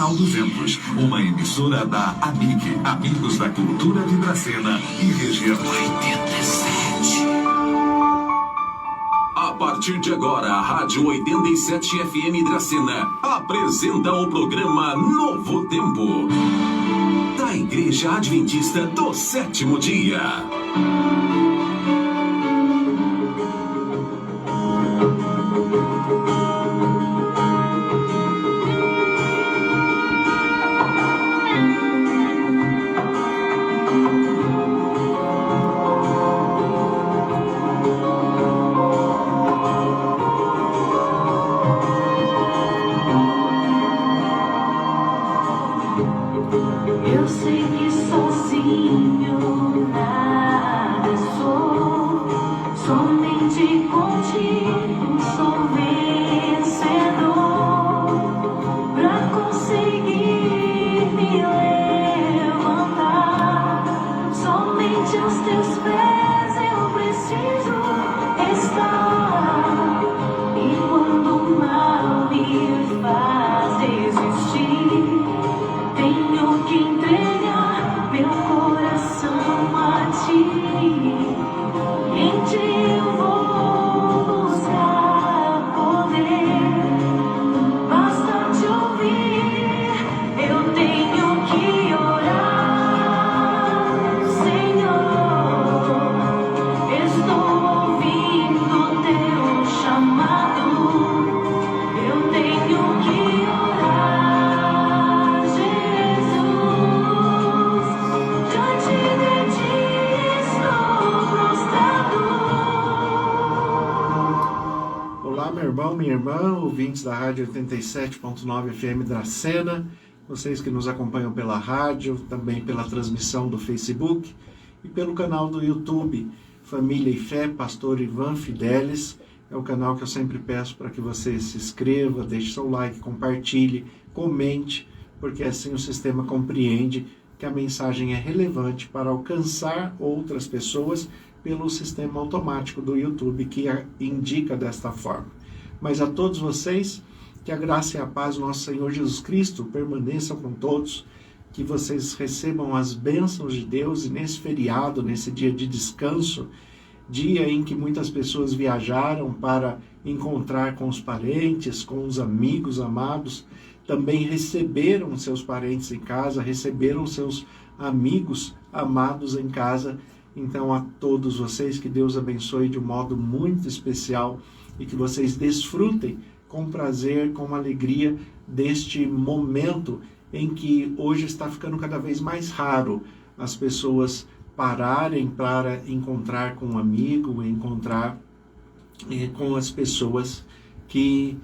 Canal 200, uma emissora da AMIG, Amigos da Cultura de Dracena e região. 87. A partir de agora, a Rádio 87 FM Dracena apresenta o programa Novo Tempo, da Igreja Adventista do Sétimo Dia. Eu sei que sozinho nada sou, somente contigo sou vencedor. Pra conseguir me levantar, somente aos teus pés eu preciso estar. E quando o mal me faz desistir, tenho que entregar meu coração a ti. Em ti eu vou buscar poder. Basta te ouvir, eu tenho que orar. Senhor, estou ouvindo teu chamado. Eu tenho que orar, Jesus. Diante de ti estou prostrado. Olá, meu irmão, minha irmã, ouvintes da Rádio 87.9 FM Dracena, vocês que nos acompanham pela rádio, também pela transmissão do Facebook e pelo canal do YouTube Família e Fé, Pastor Ivan Fidelis. É o canal que eu sempre peço para que você se inscreva, deixe seu like, compartilhe, comente, porque assim o sistema compreende que a mensagem é relevante para alcançar outras pessoas pelo sistema automático do YouTube que indica desta forma. Mas a todos vocês, que a graça e a paz do nosso Senhor Jesus Cristo permaneçam com todos, que vocês recebam as bênçãos de Deus e nesse feriado, nesse dia de descanso, dia em que muitas pessoas viajaram para encontrar com os parentes, com os amigos amados, também receberam seus parentes em casa, receberam seus amigos amados em casa. Então, a todos vocês, que Deus abençoe de um modo muito especial e que vocês desfrutem com prazer, com alegria deste momento em que hoje está ficando cada vez mais raro as pessoas pararem para encontrar com um amigo, encontrar com as pessoas que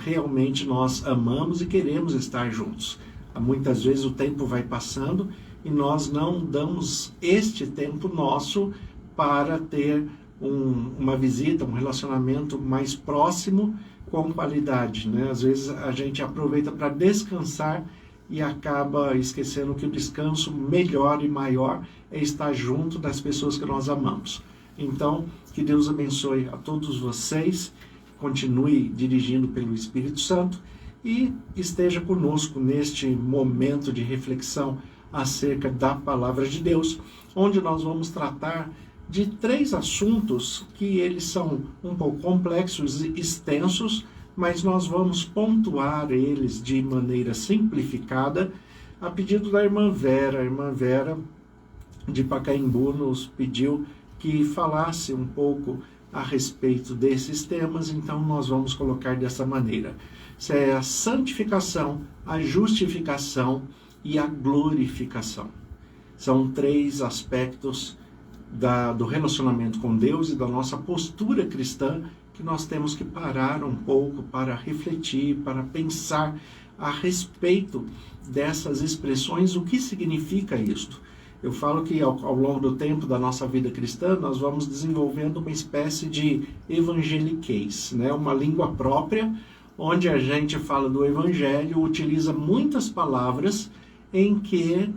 realmente nós amamos e queremos estar juntos. Muitas vezes o tempo vai passando e nós não damos este tempo nosso para ter uma visita, um relacionamento mais próximo com qualidade, né? Às vezes a gente aproveita para descansar e acaba esquecendo que o descanso melhor e maior é estar junto das pessoas que nós amamos. Então, que Deus abençoe a todos vocês, continue dirigindo pelo Espírito Santo e esteja conosco neste momento de reflexão acerca da Palavra de Deus, onde nós vamos tratar de 3 assuntos que eles são um pouco complexos e extensos, mas nós vamos pontuar eles de maneira simplificada, a pedido da irmã Vera. A irmã Vera de Pacaembu nos pediu que falasse um pouco a respeito desses temas, então nós vamos colocar dessa maneira. Isso é a santificação, a justificação e a glorificação. São 3 aspectos do relacionamento com Deus e da nossa postura cristã que nós temos que parar um pouco para refletir, para pensar a respeito dessas expressões, o que significa isto. Eu falo que ao longo do tempo da nossa vida cristã, nós vamos desenvolvendo uma espécie de evangeliquez, né? Uma língua própria, onde a gente fala do evangelho, utiliza muitas palavras em que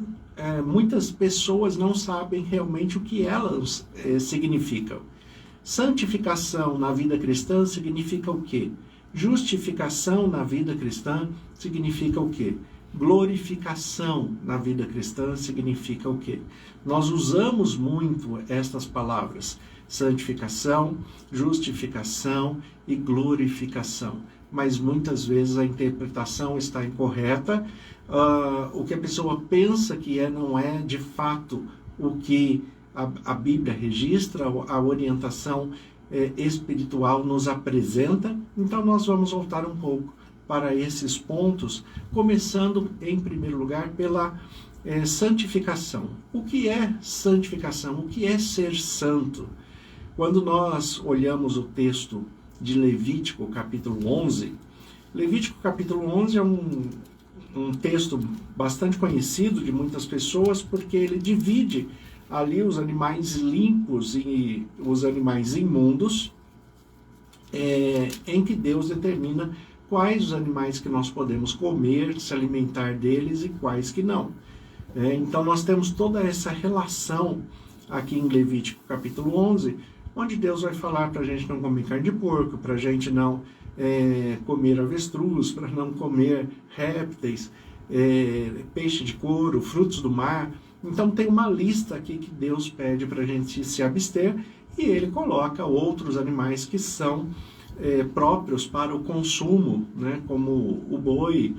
muitas pessoas não sabem realmente o que elas significam. Santificação na vida cristã significa o quê? Justificação na vida cristã significa o quê? Glorificação na vida cristã significa o quê? Nós usamos muito estas palavras: santificação, justificação e glorificação. Mas muitas vezes a interpretação está incorreta. O que a pessoa pensa que não é de fato o que a Bíblia registra, a orientação espiritual nos apresenta. Então nós vamos voltar um pouco para esses pontos, começando em primeiro lugar pela santificação. O que é santificação? O que é ser santo? Quando nós olhamos o texto de Levítico, capítulo 11, Levítico, capítulo 11 é um texto bastante conhecido de muitas pessoas, porque ele divide ali os animais limpos e os animais imundos, em que Deus determina quais os animais que nós podemos comer, se alimentar deles e quais que não. Então nós temos toda essa relação aqui em Levítico capítulo 11, onde Deus vai falar para a gente não comer carne de porco, para a gente não comer avestruz, para não comer répteis, peixe de couro, frutos do mar. Então tem uma lista aqui que Deus pede para a gente se abster, e ele coloca outros animais que são próprios para o consumo, né, como o boi,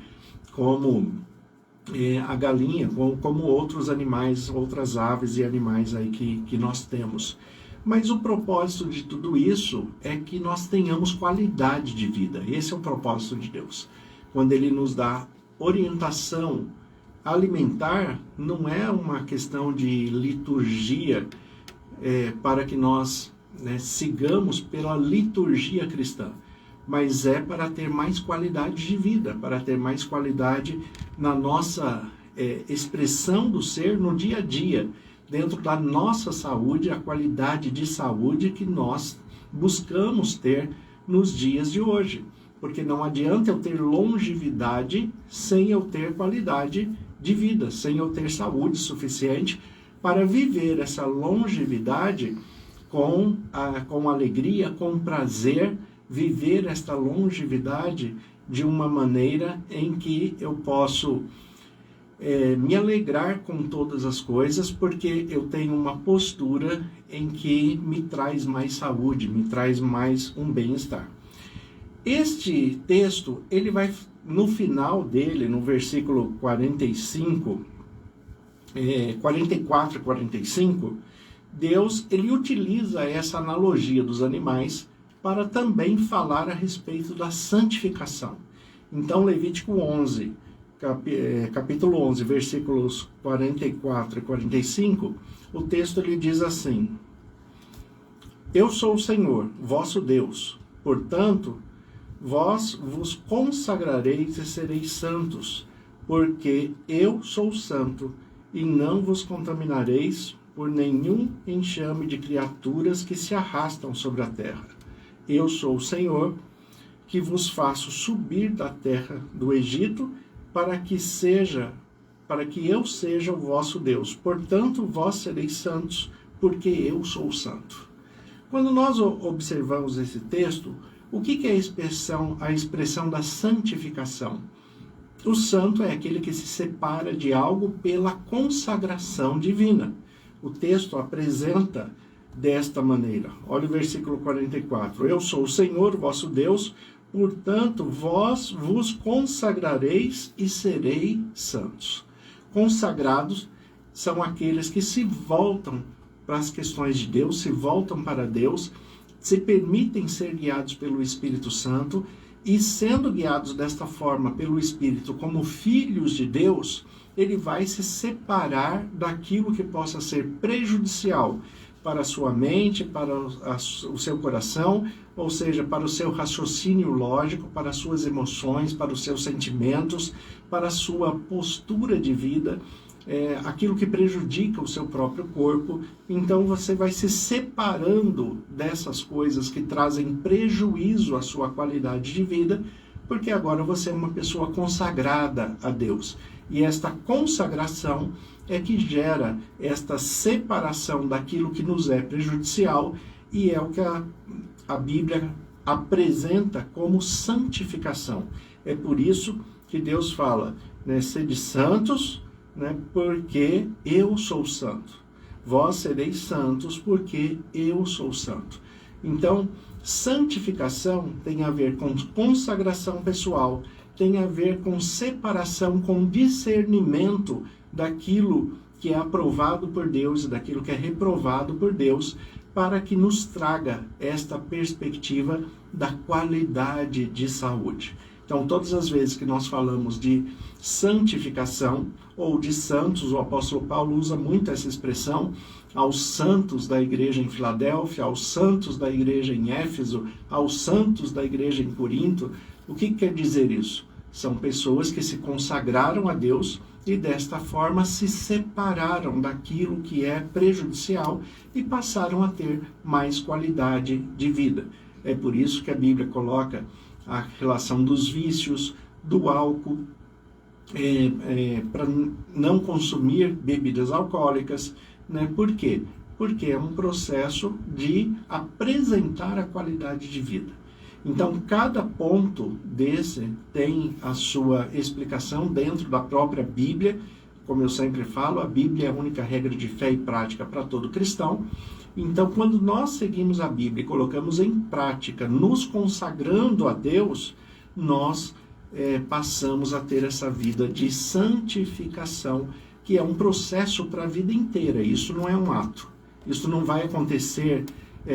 como a galinha, como outros animais, outras aves e animais aí que nós temos. Mas o propósito de tudo isso é que nós tenhamos qualidade de vida. Esse é o propósito de Deus. Quando Ele nos dá orientação alimentar, não é uma questão de liturgia para que nós sigamos pela liturgia cristã, mas é para ter mais qualidade de vida, para ter mais qualidade na nossa expressão do ser no dia a dia, dentro da nossa saúde, a qualidade de saúde que nós buscamos ter nos dias de hoje. Porque não adianta eu ter longevidade sem eu ter qualidade de vida, sem eu ter saúde suficiente para viver essa longevidade com alegria, com prazer, viver esta longevidade de uma maneira em que eu posso me alegrar com todas as coisas, porque eu tenho uma postura em que me traz mais saúde, me traz mais um bem-estar. Este texto, ele vai, no final dele, no versículo 44 e 45, Deus, ele utiliza essa analogia dos animais para também falar a respeito da santificação. Então, Levítico 11, capítulo 11, versículos 44 e 45, o texto ele diz assim: Eu sou o Senhor, vosso Deus, portanto, vós vos consagrareis e sereis santos, porque eu sou santo, e não vos contaminareis por nenhum enxame de criaturas que se arrastam sobre a terra. Eu sou o Senhor, que vos faço subir da terra do Egito, para que eu seja o vosso Deus. Portanto, vós sereis santos, porque eu sou santo. Quando nós observamos esse texto, o que é a expressão da santificação? O santo é aquele que se separa de algo pela consagração divina. O texto apresenta desta maneira. Olha o versículo 44. Eu sou o Senhor, vosso Deus, portanto, vós vos consagrareis e sereis santos. Consagrados são aqueles que se voltam para as questões de Deus, se voltam para Deus, se permitem ser guiados pelo Espírito Santo, e sendo guiados desta forma pelo Espírito como filhos de Deus, ele vai se separar daquilo que possa ser prejudicial para a sua mente, para o seu coração, ou seja, para o seu raciocínio lógico, para as suas emoções, para os seus sentimentos, para a sua postura de vida, aquilo que prejudica o seu próprio corpo. Então você vai se separando dessas coisas que trazem prejuízo à sua qualidade de vida, porque agora você é uma pessoa consagrada a Deus. E esta consagração é que gera esta separação daquilo que nos é prejudicial, e é o que a Bíblia apresenta como santificação. É por isso que que Deus fala, né, sede santos, né, porque eu sou santo. Vós sereis santos porque eu sou santo. Então, santificação tem a ver com consagração pessoal, tem a ver com separação, com discernimento daquilo que é aprovado por Deus e daquilo que é reprovado por Deus, para que nos traga esta perspectiva da qualidade de saúde. Então, todas as vezes que nós falamos de santificação ou de santos, o apóstolo Paulo usa muito essa expressão, aos santos da igreja em Filadélfia, aos santos da igreja em Éfeso, aos santos da igreja em Corinto. O que quer dizer isso? São pessoas que se consagraram a Deus e desta forma se separaram daquilo que é prejudicial e passaram a ter mais qualidade de vida. É por isso que a Bíblia coloca a relação dos vícios, do álcool, para não consumir bebidas alcoólicas, né? Por quê? Porque é um processo de apresentar a qualidade de vida. Então, cada ponto desse tem a sua explicação dentro da própria Bíblia. Como eu sempre falo, a Bíblia é a única regra de fé e prática para todo cristão. Então, quando nós seguimos a Bíblia e colocamos em prática, nos consagrando a Deus, nós passamos a ter essa vida de santificação, que é um processo para a vida inteira. Isso não é um ato. Isso não vai acontecer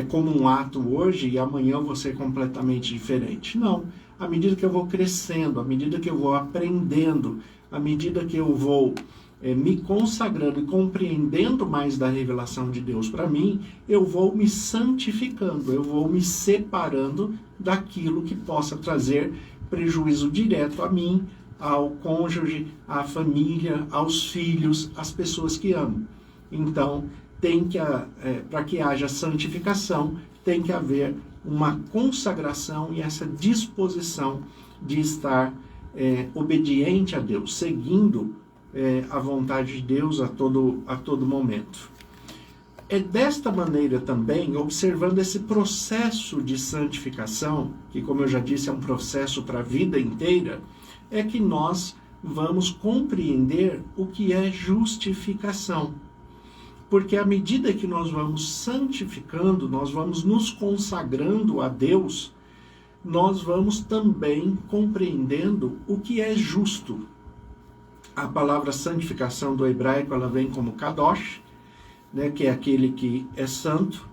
como um ato hoje e amanhã eu vou ser completamente diferente. Não. À medida que eu vou crescendo, à medida que eu vou aprendendo, à medida que eu vou me consagrando e compreendendo mais da revelação de Deus para mim, eu vou me santificando, eu vou me separando daquilo que possa trazer prejuízo direto a mim, ao cônjuge, à família, aos filhos, às pessoas que amo. Então, para que haja santificação, tem que haver uma consagração e essa disposição de estar obediente a Deus, seguindo a vontade de Deus a todo momento. É desta maneira também, observando esse processo de santificação, que, como eu já disse, é um processo para a vida inteira, é que nós vamos compreender o que é justificação. Porque à medida que nós vamos santificando, nós vamos nos consagrando a Deus, nós vamos também compreendendo o que é justo. A palavra santificação do hebraico, ela vem como kadosh, né, que é aquele que é santo.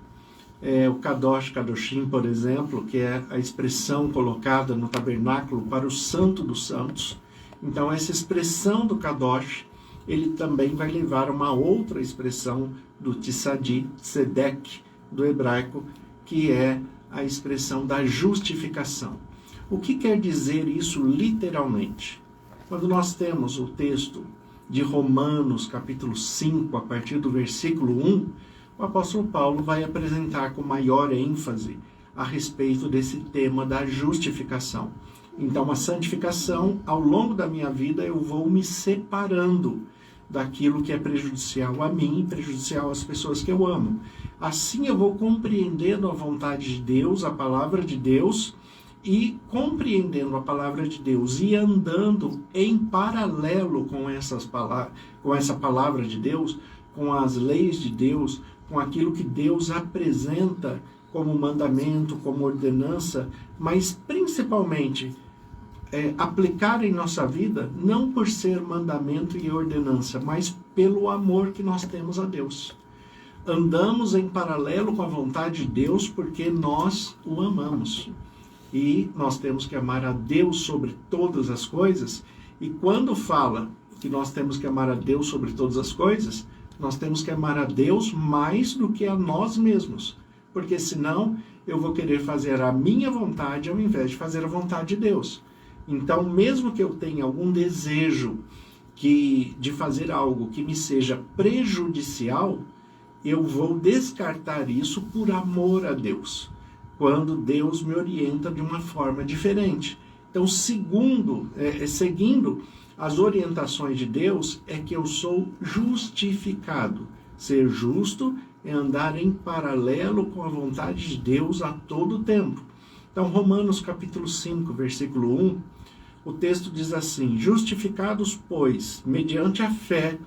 O kadosh, kadoshim, por exemplo, que é a expressão colocada no tabernáculo para o santo dos santos. Então, essa expressão do kadosh, ele também vai levar a uma outra expressão do tzadi, tzedek, do hebraico, que é a expressão da justificação. O que quer dizer isso literalmente? Quando nós temos o texto de Romanos, capítulo 5, a partir do versículo 1, o apóstolo Paulo vai apresentar com maior ênfase a respeito desse tema da justificação. Então, a santificação, ao longo da minha vida, eu vou me separando daquilo que é prejudicial a mim e prejudicial às pessoas que eu amo. Assim eu vou compreendendo a vontade de Deus, a palavra de Deus, e compreendendo a palavra de Deus e andando em paralelo com essa palavra de Deus, com as leis de Deus, com aquilo que Deus apresenta como mandamento, como ordenança, mas principalmente aplicar em nossa vida, não por ser mandamento e ordenança, mas pelo amor que nós temos a Deus. Andamos em paralelo com a vontade de Deus porque nós o amamos. E nós temos que amar a Deus sobre todas as coisas. E quando fala que nós temos que amar a Deus sobre todas as coisas, nós temos que amar a Deus mais do que a nós mesmos. Porque senão eu vou querer fazer a minha vontade ao invés de fazer a vontade de Deus. Então, mesmo que eu tenha algum desejo de fazer algo que me seja prejudicial, eu vou descartar isso por amor a Deus, quando Deus me orienta de uma forma diferente. Então, seguindo as orientações de Deus, é que eu sou justificado. Ser justo é andar em paralelo com a vontade de Deus a todo tempo. Então, Romanos capítulo 5, versículo 1, O texto diz assim: justificados, pois, mediante a fé,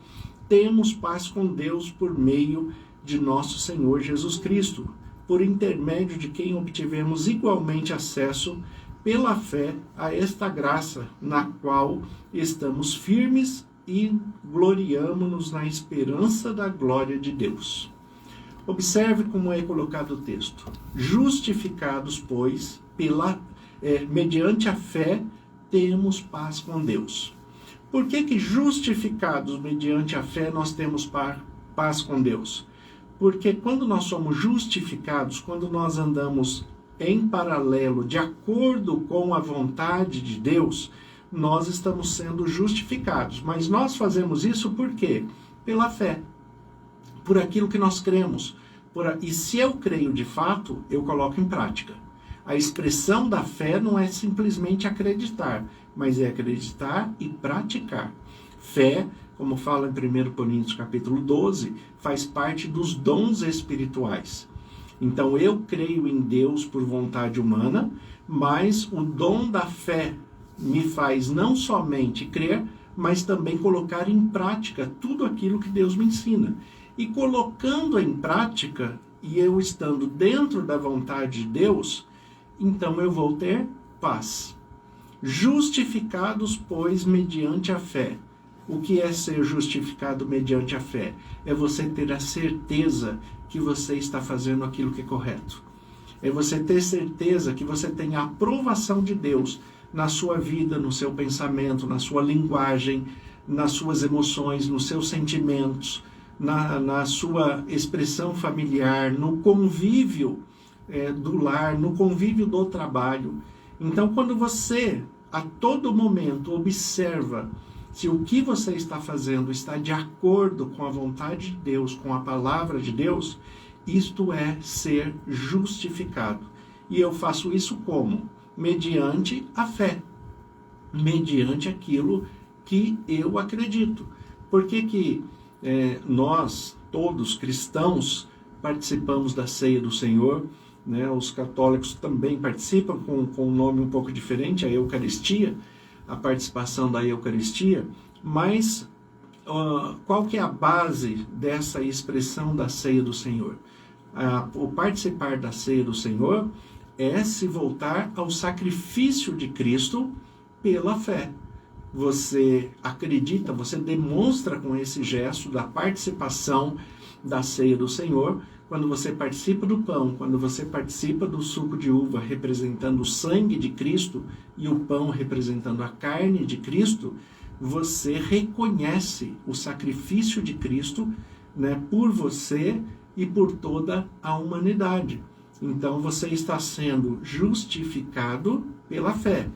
temos paz com Deus por meio de nosso Senhor Jesus Cristo, por intermédio de quem obtivemos igualmente acesso pela fé a esta graça, na qual estamos firmes e gloriamo-nos na esperança da glória de Deus. Observe como é colocado o texto. Justificados, pois, mediante a fé, temos paz com Deus. Por que justificados mediante a fé nós temos paz com Deus? Porque quando nós somos justificados, quando nós andamos em paralelo, de acordo com a vontade de Deus, nós estamos sendo justificados. Mas nós fazemos isso por quê? Pela fé. Por aquilo que nós cremos. E se eu creio de fato, eu coloco em prática. A expressão da fé não é simplesmente acreditar, mas é acreditar e praticar. Fé, como fala em 1 Coríntios capítulo 12, faz parte dos dons espirituais. Então eu creio em Deus por vontade humana, mas o dom da fé me faz não somente crer, mas também colocar em prática tudo aquilo que Deus me ensina. E colocando em prática, e eu estando dentro da vontade de Deus, então eu vou ter paz. Justificados, pois, mediante a fé. O que é ser justificado mediante a fé? É você ter a certeza que você está fazendo aquilo que é correto. É você ter certeza que você tem a aprovação de Deus na sua vida, no seu pensamento, na sua linguagem, nas suas emoções, nos seus sentimentos, na sua expressão familiar, no convívio do lar, no convívio do trabalho. Então, quando você, a todo momento, observa se o que você está fazendo está de acordo com a vontade de Deus, com a palavra de Deus, isto é ser justificado. E eu faço isso como? Mediante a fé. Mediante aquilo que eu acredito. Por que nós, todos cristãos, participamos da ceia do Senhor? Né? Os católicos também participam com um nome um pouco diferente, a Eucaristia, a participação da Eucaristia, mas qual que é a base dessa expressão da ceia do Senhor? O participar da ceia do Senhor é se voltar ao sacrifício de Cristo pela fé. Você acredita, você demonstra com esse gesto da participação da ceia do Senhor, quando você participa do pão, quando você participa do suco de uva representando o sangue de Cristo e o pão representando a carne de Cristo, você reconhece o sacrifício de Cristo, né, por você e por toda a humanidade. Então você está sendo justificado pela fé.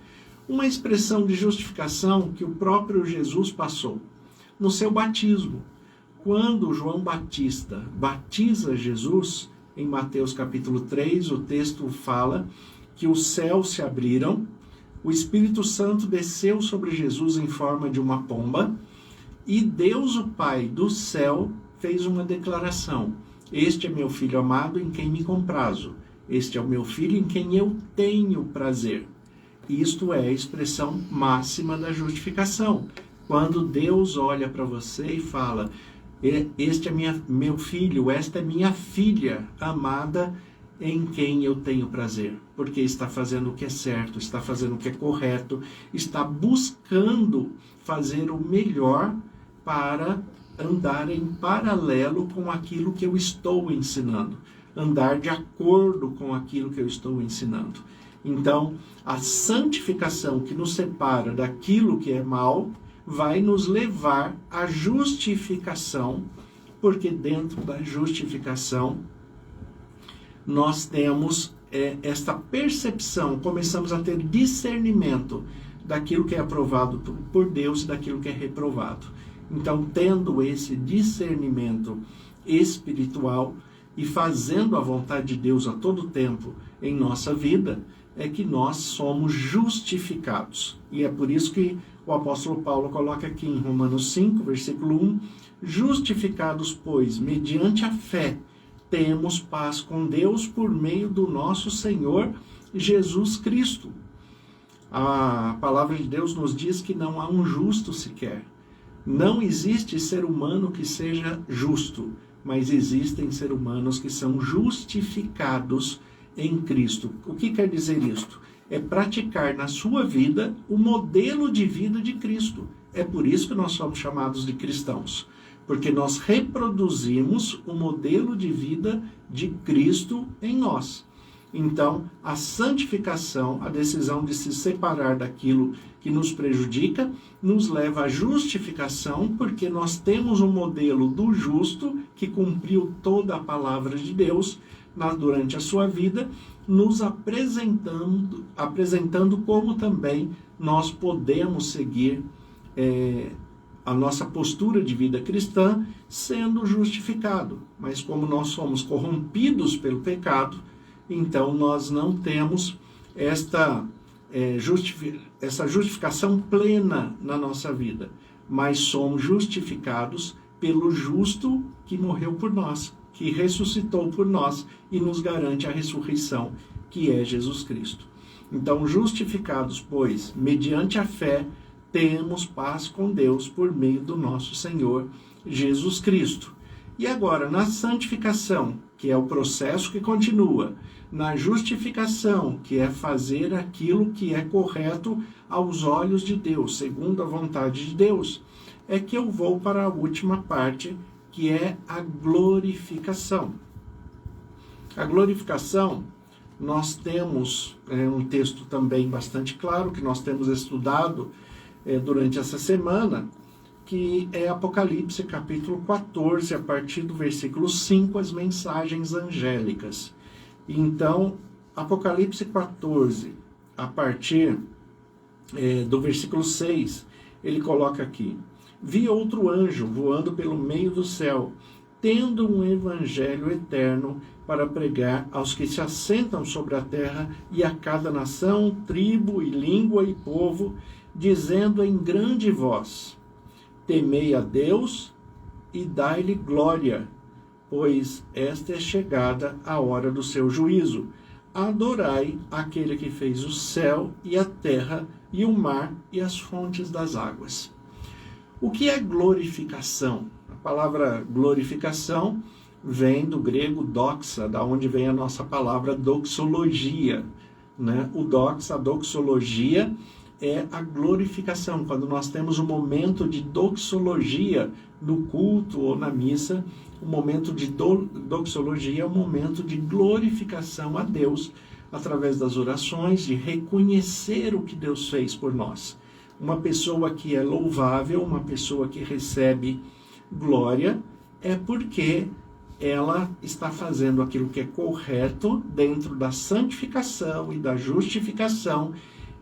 Uma expressão de justificação que o próprio Jesus passou no seu batismo. Quando João Batista batiza Jesus, em Mateus capítulo 3, o texto fala que os céus se abriram, o Espírito Santo desceu sobre Jesus em forma de uma pomba, e Deus, o Pai do céu, fez uma declaração: este é meu filho amado em quem me comprazo, este é o meu filho em quem eu tenho prazer. Isto é a expressão máxima da justificação. Quando Deus olha para você e fala: este é meu filho, esta é minha filha amada em quem eu tenho prazer. Porque está fazendo o que é certo, está fazendo o que é correto, está buscando fazer o melhor para andar em paralelo com aquilo que eu estou ensinando. Andar de acordo com aquilo que eu estou ensinando. Então, a santificação que nos separa daquilo que é mal vai nos levar à justificação, porque dentro da justificação nós temos esta percepção, começamos a ter discernimento daquilo que é aprovado por Deus e daquilo que é reprovado. Então, tendo esse discernimento espiritual e fazendo a vontade de Deus a todo tempo em nossa vida, é que nós somos justificados. E é por isso que o apóstolo Paulo coloca aqui em Romanos 5, versículo 1, justificados, pois, mediante a fé, temos paz com Deus por meio do nosso Senhor Jesus Cristo. A palavra de Deus nos diz que não há um justo sequer. Não existe ser humano que seja justo, mas existem seres humanos que são justificados em Cristo. O que quer dizer isto? É praticar na sua vida o modelo de vida de Cristo. É por isso que nós somos chamados de cristãos, porque nós reproduzimos o modelo de vida de Cristo em nós. Então, a santificação, a decisão de se separar daquilo que nos prejudica, nos leva à justificação, porque nós temos um modelo do justo que cumpriu toda a palavra de Deus durante a sua vida, nos apresentando como também nós podemos seguir a nossa postura de vida cristã sendo justificado. Mas como nós somos corrompidos pelo pecado, então nós não temos essa justificação plena na nossa vida, mas somos justificados pelo justo que morreu por nós, que ressuscitou por nós e nos garante a ressurreição, que é Jesus Cristo. Então, justificados, pois, mediante a fé, temos paz com Deus por meio do nosso Senhor Jesus Cristo. E agora, na santificação, que é o processo que continua, na justificação, que é fazer aquilo que é correto aos olhos de Deus, segundo a vontade de Deus, é que eu vou para a última parte, que é a glorificação. A glorificação, nós temos um texto também bastante claro, que nós temos estudado durante essa semana, que é Apocalipse capítulo 14, a partir do versículo 5, as mensagens angélicas. Então, Apocalipse 14, a partir do versículo 6, ele coloca aqui: vi outro anjo voando pelo meio do céu, tendo um evangelho eterno para pregar aos que se assentam sobre a terra e a cada nação, tribo e língua e povo, dizendo em grande voz: temei a Deus e dai-lhe glória, pois esta é chegada a hora do seu juízo. Adorai aquele que fez o céu e a terra e o mar e as fontes das águas. O que é glorificação? A palavra glorificação vem do grego doxa, da onde vem a nossa palavra doxologia, né? A doxologia é a glorificação. Quando nós temos um momento de doxologia no culto ou na missa, o momento de doxologia é um momento de glorificação a Deus, através das orações, de reconhecer o que Deus fez por nós. Uma pessoa que é louvável, uma pessoa que recebe glória, é porque ela está fazendo aquilo que é correto dentro da santificação e da justificação,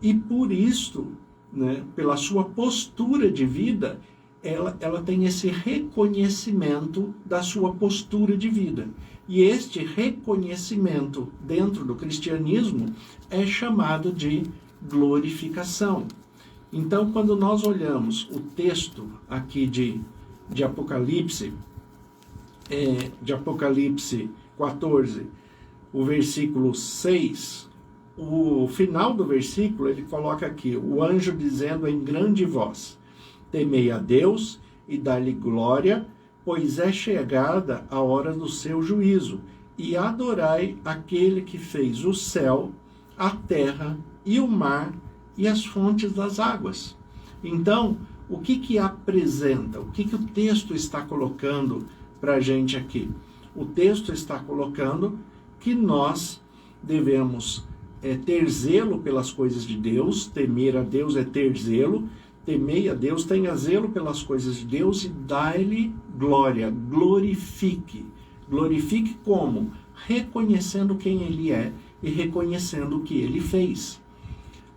e por isso, né, pela sua postura de vida, ela tem esse reconhecimento da sua postura de vida. E este reconhecimento dentro do cristianismo é chamado de glorificação. Então, quando nós olhamos o texto aqui de Apocalipse, de Apocalipse 14, o versículo 6, o final do versículo, ele coloca aqui, o anjo dizendo em grande voz: temei a Deus e dai-lhe glória, pois é chegada a hora do seu juízo, e adorai aquele que fez o céu, a terra e o mar e as fontes das águas. Então, o que apresenta? O que o texto está colocando para a gente aqui? O texto está colocando que nós devemos ter zelo pelas coisas de Deus. Temer a Deus é ter zelo. Temei a Deus, tenha zelo pelas coisas de Deus e dai-lhe glória, glorifique. Glorifique como? Reconhecendo quem Ele é e reconhecendo o que Ele fez.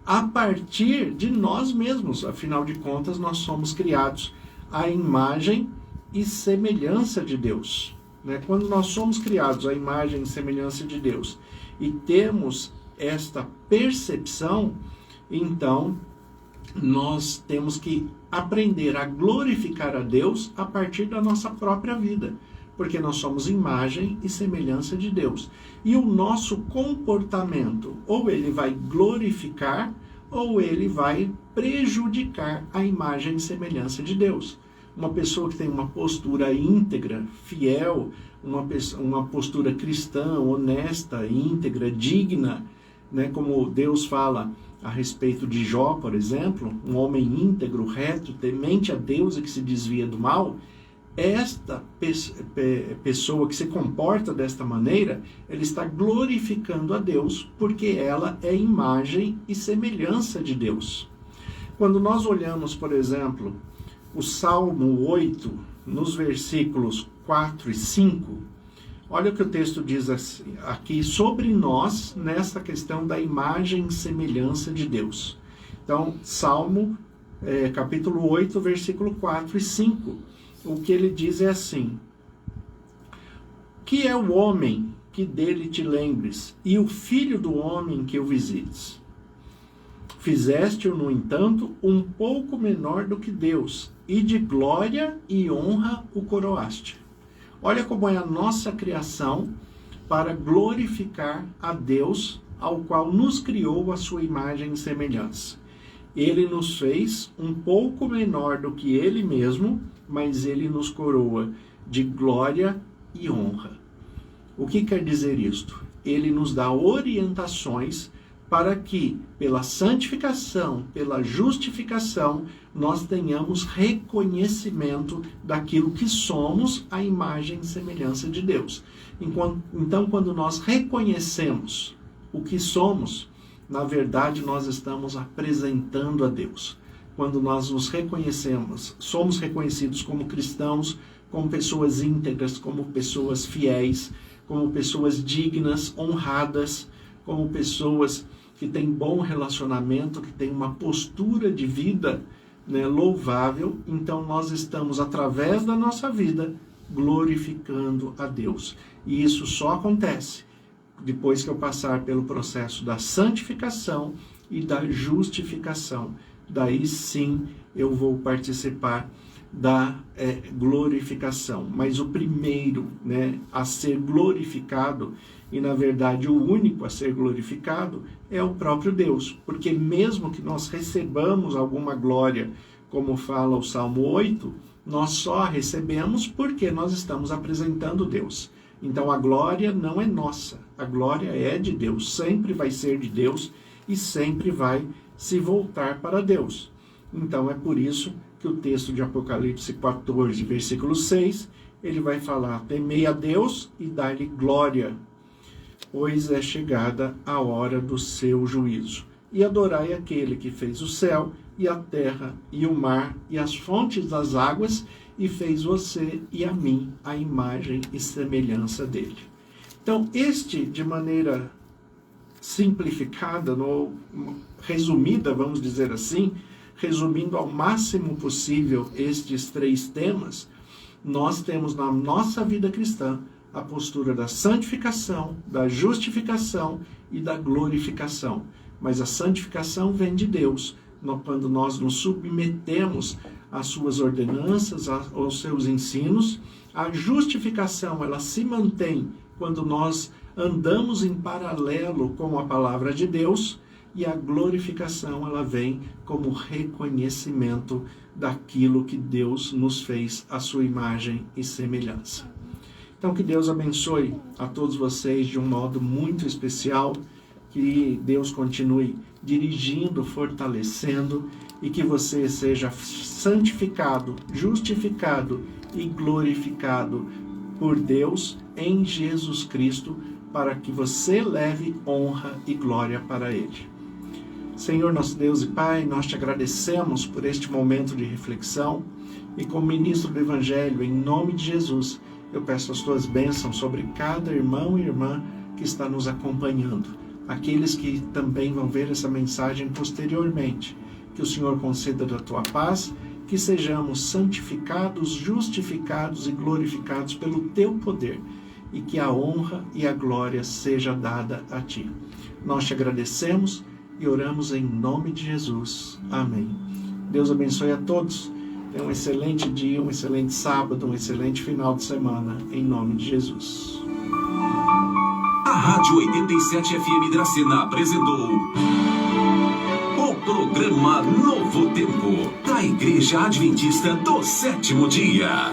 A partir de nós mesmos, afinal de contas, nós somos criados à imagem e semelhança de Deus. Né? Quando nós somos criados à imagem e semelhança de Deus e temos esta percepção, então nós temos que aprender a glorificar a Deus a partir da nossa própria vida, porque nós somos imagem e semelhança de Deus. E o nosso comportamento, ou ele vai glorificar, ou ele vai prejudicar a imagem e semelhança de Deus. Uma pessoa que tem uma postura íntegra, fiel, uma postura cristã, honesta, íntegra, digna, né, como Deus fala a respeito de Jó, por exemplo, um homem íntegro, reto, temente a Deus e que se desvia do mal. Esta pessoa que se comporta desta maneira, ela está glorificando a Deus, porque ela é imagem e semelhança de Deus. Quando nós olhamos, por exemplo, o Salmo 8, nos versículos 4 e 5, olha o que o texto diz aqui sobre nós, nessa questão da imagem e semelhança de Deus. Então, Salmo, capítulo 8, versículo 4 e 5. O que ele diz é assim: que é o homem que dele te lembres, e o filho do homem que o visites? Fizeste-o, no entanto, um pouco menor do que Deus, e de glória e honra o coroaste. Olha como é a nossa criação para glorificar a Deus, ao qual nos criou a sua imagem e semelhança. Ele nos fez um pouco menor do que ele mesmo, mas ele nos coroa de glória e honra. O que quer dizer isto? Ele nos dá orientações para que, pela santificação, pela justificação, nós tenhamos reconhecimento daquilo que somos, a imagem e semelhança de Deus. Então, quando nós reconhecemos o que somos, na verdade, nós estamos apresentando a Deus. Quando nós nos reconhecemos, somos reconhecidos como cristãos, como pessoas íntegras, como pessoas fiéis, como pessoas dignas, honradas, como pessoas que têm bom relacionamento, que têm uma postura de vida, né, louvável. Então nós estamos, através da nossa vida, glorificando a Deus. E isso só acontece depois que eu passar pelo processo da santificação e da justificação. Daí sim eu vou participar da glorificação. Mas o primeiro, né, a ser glorificado, e na verdade o único a ser glorificado, é o próprio Deus. Porque mesmo que nós recebamos alguma glória, como fala o Salmo 8, nós só a recebemos porque nós estamos apresentando Deus. Então a glória não é nossa, a glória é de Deus, sempre vai ser de Deus e sempre vai se voltar para Deus. Então é por isso que o texto de Apocalipse 14, versículo 6, ele vai falar: temei a Deus e dai-lhe glória, pois é chegada a hora do seu juízo. E adorai aquele que fez o céu e a terra e o mar e as fontes das águas, e fez você e a mim a imagem e semelhança dele. Então, de maneira simplificada, resumida, vamos dizer assim, resumindo ao máximo possível estes três temas, nós temos na nossa vida cristã a postura da santificação, da justificação e da glorificação. Mas a santificação vem de Deus, quando nós nos submetemos às suas ordenanças, aos seus ensinos. A justificação, ela se mantém quando nós andamos em paralelo com a palavra de Deus, e a glorificação, ela vem como reconhecimento daquilo que Deus nos fez à sua imagem e semelhança. Então, que Deus abençoe a todos vocês de um modo muito especial, que Deus continue dirigindo, fortalecendo, e que você seja santificado, justificado e glorificado por Deus em Jesus Cristo, para que você leve honra e glória para Ele. Senhor, nosso Deus e Pai, nós te agradecemos por este momento de reflexão, e como ministro do Evangelho, em nome de Jesus, eu peço as tuas bênçãos sobre cada irmão e irmã que está nos acompanhando, aqueles que também vão ver essa mensagem posteriormente. Que o Senhor conceda da tua paz, que sejamos santificados, justificados e glorificados pelo teu poder, e que a honra e a glória seja dada a ti. Nós te agradecemos e oramos em nome de Jesus. Amém. Deus abençoe a todos. Tenha um excelente dia, um excelente sábado, um excelente final de semana, em nome de Jesus. A Rádio 87 FM Dracena apresentou o programa Novo Tempo, da Igreja Adventista do Sétimo Dia.